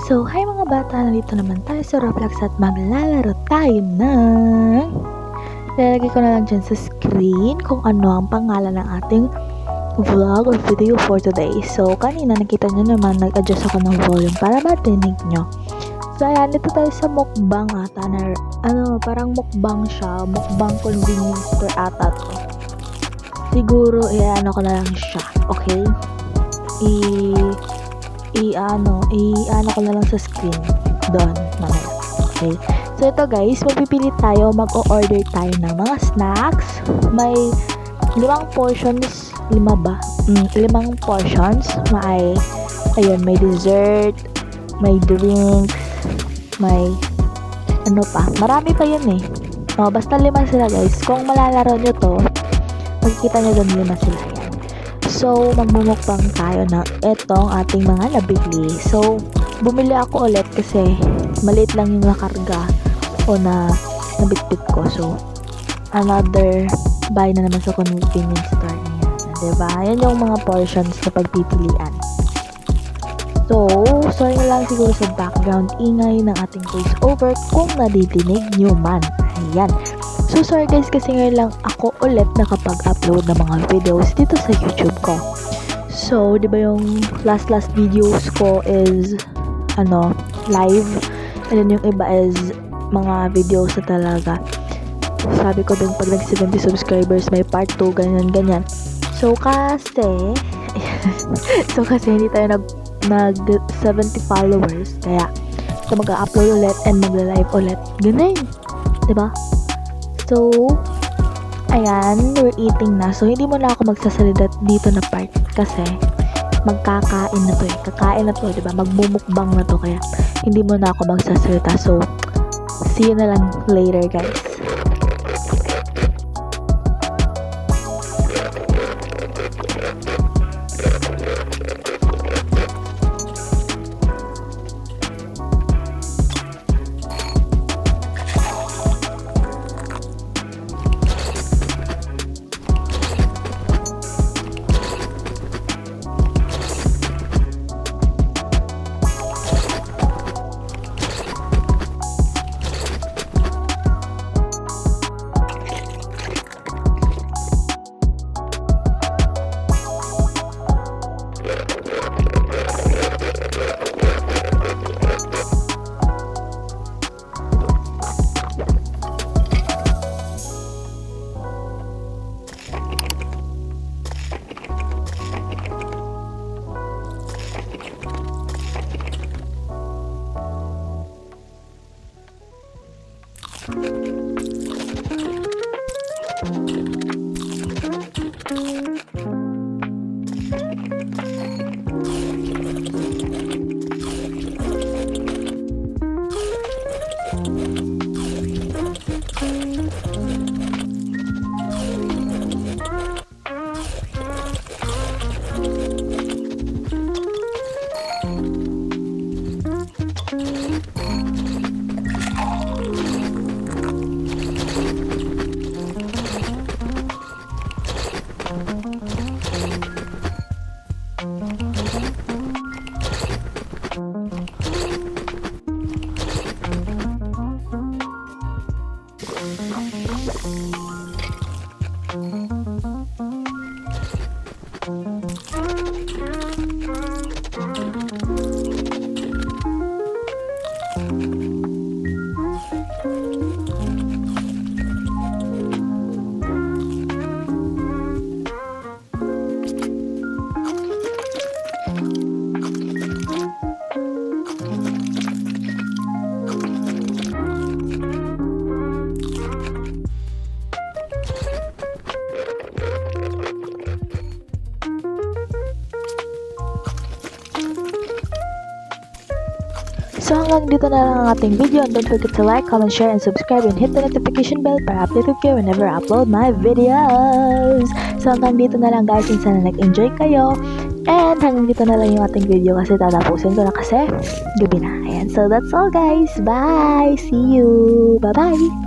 So, hi mga bata, nandito naman tayo sa Roblox at maglalaro tayo ng... Lalagay ko na lang dyan sa screen kung ano ang pangalan ng ating vlog or video for today. So, kanina nakita nyo naman, nag-adjust ako ng volume para matinig nyo. So, ayan, dito tayo sa mukbang ata na, parang mukbang siya, mukbang convenience store ata to. Siguro, ano ko na lang siya, okay? I-ano ko na lang sa screen doon mamaya. Okay. So ito guys, magpipili tayo, mag-o-order tayo ng mga snacks. May 5 portions, 5 ba? 5 portions. May dessert, may drinks, may ano pa. Marami pa yun eh. Basta 5 sila guys. Kung malalaro nyo to, magkikita nyo doon 5 sila. So, magmumukbang tayo ng etong ating mga nabili. So, bumili ako ulit kasi maliit lang yung nakarga o na nabitbit ko. So, another buy na naman sa convenience store na yan. Diba? Yan yung mga portions na pagpipilian. So, sorry na lang siguro sa background ingay ng ating voice over kung nadidinig nyo man. Ayan. So sorry guys kasi ngayon lang ako ulit nakapag-upload ng mga videos dito sa YouTube ko. So, 'di ba yung last videos ko is live, and then yung iba is mga videos na talaga. Sabi ko din pag nag-70 subscribers may part 2 ganyan. So kasi hindi tayo nag 70 followers kaya ito mag-upload ulit and magla-live ulit. Ganun. 'Di ba? So, ayan, we're eating na. So, hindi mo na ako magsasalita dito na part kasi magkakain na to eh. Kakain na to, diba? Magmumukbang na to kaya hindi mo na ako magsasalita. So, see you na lang later, guys. So hanggang dito na lang ang ating video, and don't forget to like, comment, share, and subscribe, and hit the notification bell para updated kayo whenever I upload my videos. So hanggang dito na lang guys, and sana nag-enjoy kayo, and hanggang dito na lang yung ating video kasi tatapusin ko na kasi gabi na. Ayan, so that's all guys, bye, see you, bye bye.